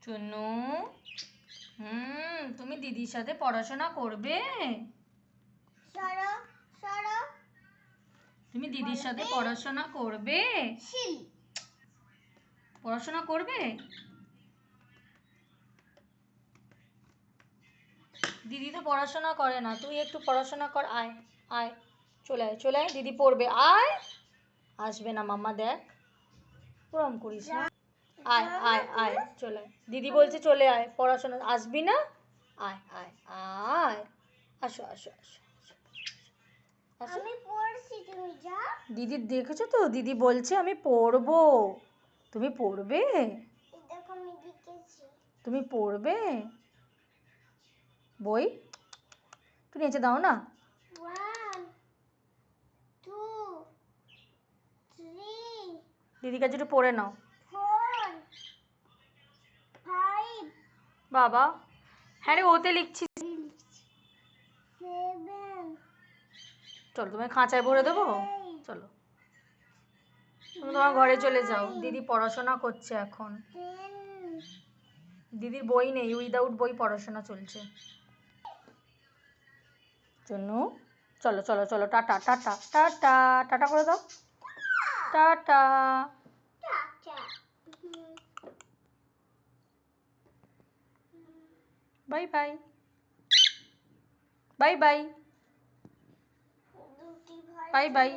চুনু, তুমি দিদির সাথে পড়াশোনা করবে? তুমি দিদির সাথে পড়াশোনা করবে? পড়াশোনা করবে? দিদি তো পড়াশোনা করে না, তুই একটু পড়াশোনা কর। আয় আয়, চলে আয় চলে আয়, দিদি পড়বে। আয়, আসবে না মাম্মা, দেখ ওরম করিস না। আয় আয় আয়, চলে আয়, দিদি বলছে চলে আয়, পড়াশোনা আসবি না? আয় আয় আয়, আসো আসো আসো। আমি পড়ছি, তুমি যাও। দিদি দেখেছো তো, দিদি বলছে আমি পড়বো। তুমি পড়বে? দেখো আমি লিখেছি। তুমি পড়বে বই? একটু নিচে দাও না। 1 2 3 দিদির কাছে একটু পড়ে নাও। 4 5 বাবা, হ্যাঁ রে, ওতে লিখছি। 7 চলো তোমায় খাঁচায় ভরে দেবো, চলো তুমি তোমার ঘরে চলে যাও। দিদি পড়াশোনা করছে এখন, 10 দিদির বই নেই, উইদাউট বই পড়াশোনা চলছে। চুনু, চলো চলো চলো, টাটা টাটা টাটা, টাটা করে দাও, tata. Bye bye, bye bye, bye bye.